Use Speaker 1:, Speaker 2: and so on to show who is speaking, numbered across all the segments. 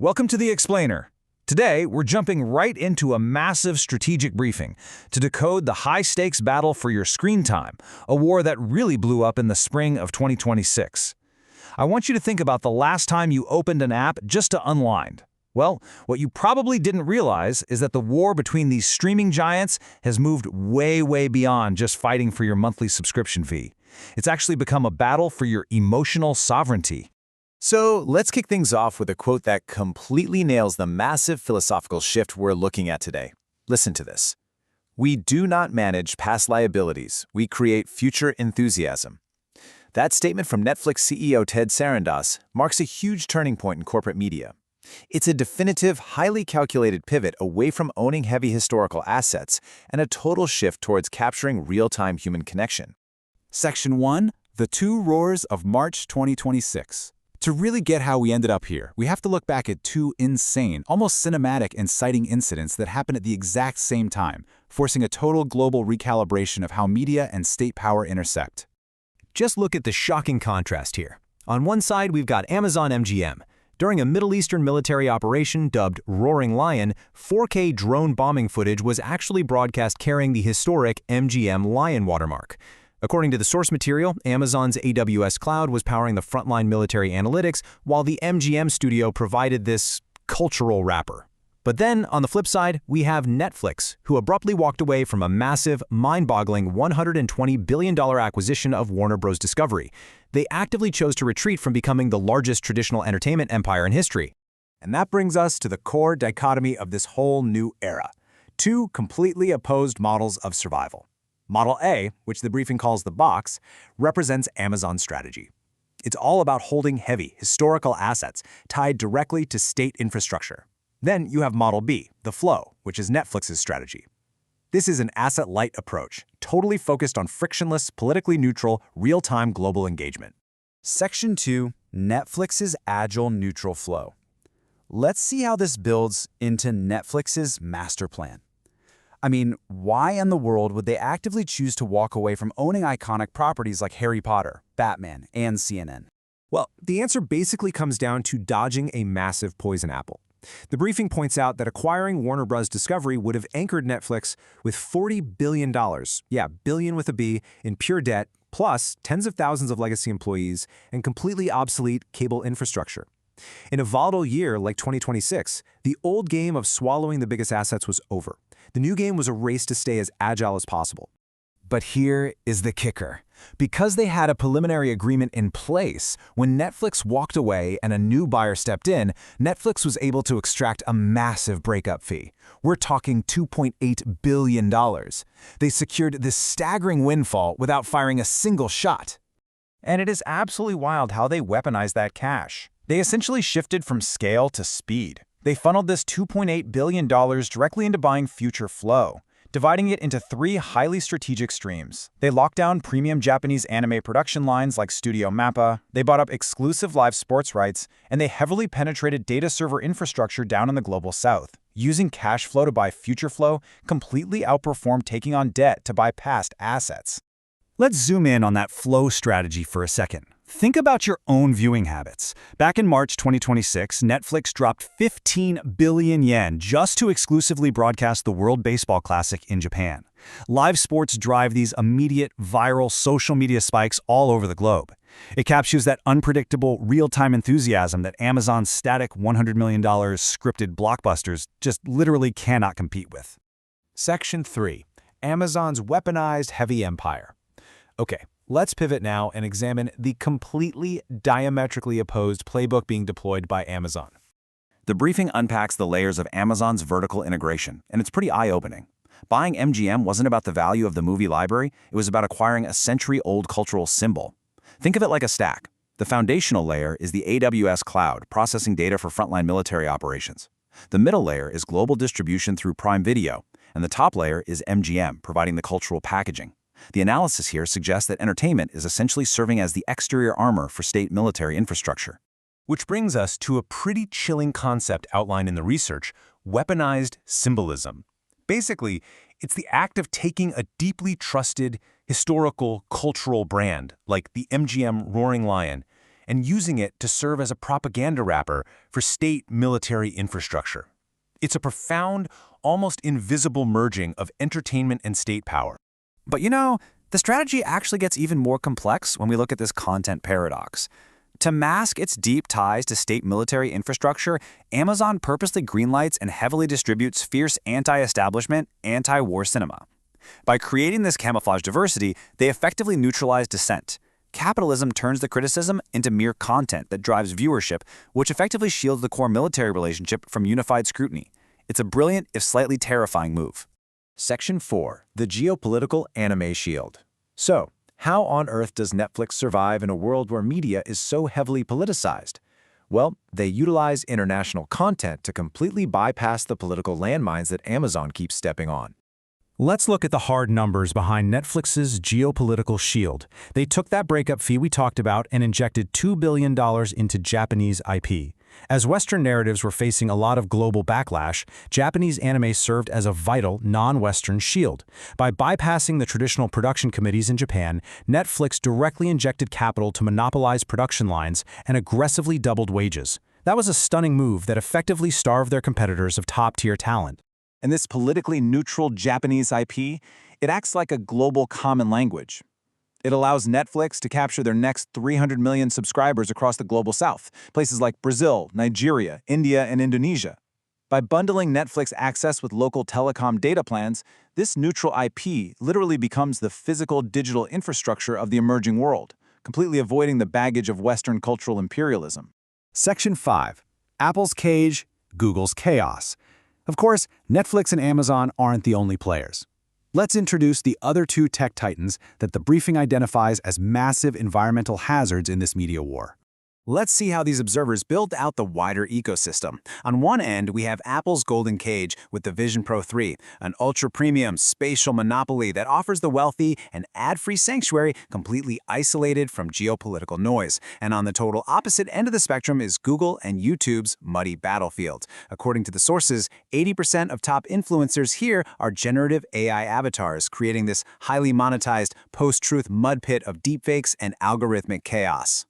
Speaker 1: Welcome to The Explainer. Today, we're jumping right into a massive strategic briefing to decode the high-stakes battle for your screen time, a war that really blew up in the spring of 2026. I want you to think about the last time you opened an app just to unwind. Well, what you probably didn't realize is that the war between these streaming giants has moved way beyond just fighting for your monthly subscription fee. It's actually become a battle for your emotional sovereignty.
Speaker 2: So let's kick things off with a quote that completely nails the massive philosophical shift we're looking at today. Listen to this. "We do not manage past liabilities, we create future enthusiasm." That statement from Netflix CEO Ted Sarandos marks a huge turning point in corporate media. It's a definitive, highly calculated pivot away from owning heavy historical assets and a total shift towards capturing real-time human connection.
Speaker 3: Section 1, The Two Roars of March 2026. To really get how we ended up here, we have to look back at two insane, almost cinematic, inciting incidents that happened at the exact same time, forcing a total global recalibration of how media and state power intersect.
Speaker 4: Just look at the shocking contrast here. On one side, we've got Amazon MGM. During a Middle Eastern military operation dubbed Roaring Lion, 4K drone bombing footage was actually broadcast carrying the historic MGM Lion watermark. According to the source material, Amazon's AWS cloud was powering the frontline military analytics, while the MGM studio provided this cultural wrapper. But then, on the flip side, we have Netflix, who abruptly walked away from a massive, mind-boggling $120 billion acquisition of Warner Bros. Discovery. They actively chose to retreat from becoming the largest traditional entertainment empire in history.
Speaker 2: And that brings us to the core dichotomy of this whole new era. Two completely opposed models of survival. Model A, which the briefing calls the box, represents Amazon's strategy. It's all about holding heavy, historical assets tied directly to state infrastructure. Then you have Model B, the flow, which is Netflix's strategy. This is an asset-light approach, totally focused on frictionless, politically neutral, real-time global engagement.
Speaker 3: Section 2, Netflix's Agile Neutral Flow. Let's see how this builds into Netflix's master plan. I mean, why in the world would they actively choose to walk away from owning iconic properties like Harry Potter, Batman, and CNN?
Speaker 5: Well, the answer basically comes down to dodging a massive poison apple. The briefing points out that acquiring Warner Bros. Discovery would have anchored Netflix with $40 billion, yeah, billion with a B, in pure debt, plus tens of thousands of legacy employees and completely obsolete cable infrastructure. In a volatile year like 2026, the old game of swallowing the biggest assets was over. The new game was a race to stay as agile as possible.
Speaker 3: But here is the kicker. Because they had a preliminary agreement in place, when Netflix walked away and a new buyer stepped in, Netflix was able to extract a massive breakup fee. We're talking $2.8 billion. They secured this staggering windfall without firing a single shot.
Speaker 1: And it is absolutely wild how they weaponized that cash. They essentially shifted from scale to speed. They funneled this $2.8 billion directly into buying future flow, dividing it into three highly strategic streams. They locked down premium Japanese anime production lines like Studio Mappa, they bought up exclusive live sports rights, and they heavily penetrated data server infrastructure down in the global south. Using cash flow to buy future flow completely outperformed taking on debt to buy past assets.
Speaker 6: Let's zoom in on that flow strategy for a second. Think about your own viewing habits. Back in March 2026, Netflix dropped 15 billion yen just to exclusively broadcast the World Baseball Classic in Japan. Live sports drive these immediate, viral social media spikes all over the globe. It captures that unpredictable, real-time enthusiasm that Amazon's static $100 million scripted blockbusters just literally cannot compete with.
Speaker 5: Section 3. Amazon's Weaponized Heavy Empire. Okay, let's pivot now and examine the completely diametrically opposed playbook being deployed by Amazon.
Speaker 1: The briefing unpacks the layers of Amazon's vertical integration, and it's pretty eye-opening. Buying MGM wasn't about the value of the movie library, it was about acquiring a century-old cultural symbol. Think of it like a stack. The foundational layer is the AWS cloud, processing data for frontline military operations. The middle layer is global distribution through Prime Video, and the top layer is MGM, providing the cultural packaging. The analysis here suggests that entertainment is essentially serving as the exterior armor for state military infrastructure.
Speaker 5: Which brings us to a pretty chilling concept outlined in the research, weaponized symbolism. Basically, it's the act of taking a deeply trusted, historical, cultural brand, like the MGM Roaring Lion,
Speaker 2: and using it to serve as a propaganda wrapper for state military infrastructure. It's a profound, almost invisible merging of entertainment and state power.
Speaker 1: But you know, the strategy actually gets even more complex when we look at this content paradox. To mask its deep ties to state military infrastructure, Amazon purposely greenlights and heavily distributes fierce anti-establishment, anti-war cinema. By creating this camouflage diversity, they effectively neutralize dissent. Capitalism turns the criticism into mere content that drives viewership, which effectively shields the core military relationship from unified scrutiny. It's a brilliant, if slightly terrifying move.
Speaker 2: Section 4. The Geopolitical Anime Shield. So, how on earth does Netflix survive in a world where media is so heavily politicized? Well, they utilize international content to completely bypass the political landmines that Amazon keeps stepping on.
Speaker 5: Let's look at the hard numbers behind Netflix's geopolitical shield. They took that breakup fee we talked about and injected $2 billion into Japanese IP. As Western narratives were facing a lot of global backlash, Japanese anime served as a vital, non-Western shield. By bypassing the traditional production committees in Japan, Netflix directly injected capital to monopolize production lines and aggressively doubled wages. That was a stunning move that effectively starved their competitors of top-tier talent.
Speaker 2: And this politically neutral Japanese IP, it acts like a global common language. It allows Netflix to capture their next 300 million subscribers across the global south, places like Brazil, Nigeria, India, and Indonesia. By bundling Netflix access with local telecom data plans, this neutral IP literally becomes the physical digital infrastructure of the emerging world, completely avoiding the baggage of Western cultural imperialism.
Speaker 3: Section 5. Apple's cage, Google's chaos. Of course, Netflix and Amazon aren't the only players. Let's introduce the other two tech titans that the briefing identifies as massive environmental hazards in this media war.
Speaker 1: Let's see how these observers build out the wider ecosystem. On one end, we have Apple's golden cage with the Vision Pro 3, an ultra-premium spatial monopoly that offers the wealthy an ad-free sanctuary completely isolated from geopolitical noise. And on the total opposite end of the spectrum is Google and YouTube's muddy battlefield. According to the sources, 80% of top influencers here are generative AI avatars, creating this highly monetized post-truth mud pit of deepfakes and algorithmic chaos.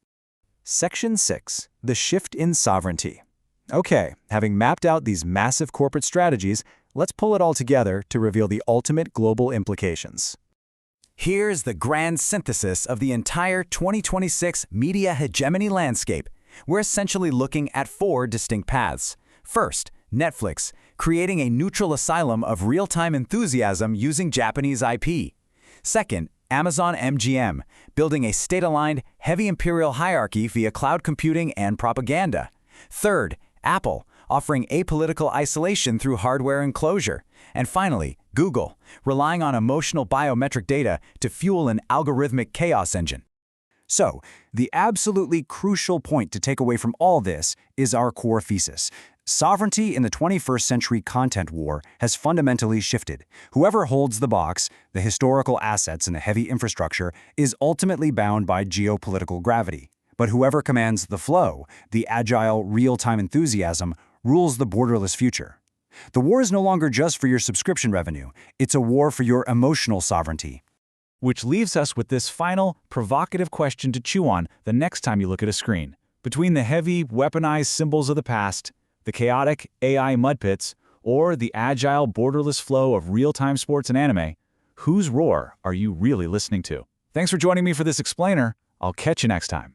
Speaker 3: Section 6. The shift in sovereignty. Okay, having mapped out these massive corporate strategies, let's pull it all together to reveal the ultimate global implications. Here's the grand synthesis of the entire 2026 media hegemony landscape. We're essentially looking at 4 distinct paths. First, Netflix, creating a neutral asylum of real-time enthusiasm using Japanese IP. Second, Amazon MGM, building a state-aligned, heavy imperial hierarchy via cloud computing and propaganda. Third, Apple, offering apolitical isolation through hardware enclosure. And finally, Google, relying on emotional biometric data to fuel an algorithmic chaos engine. So, the absolutely crucial point to take away from all this is our core thesis. Sovereignty in the 21st century content war has fundamentally shifted. Whoever holds the box, the historical assets and the heavy infrastructure, is ultimately bound by geopolitical gravity. But whoever commands the flow, the agile, real-time enthusiasm, rules the borderless future. The war is no longer just for your subscription revenue. It's a war for your emotional sovereignty.
Speaker 6: Which leaves us with this final, provocative question to chew on the next time you look at a screen. Between the heavy, weaponized symbols of the past, the chaotic AI mudpits, or the agile, borderless flow of real-time sports and anime, whose roar are you really listening to? Thanks for joining me for this explainer. I'll catch you next time.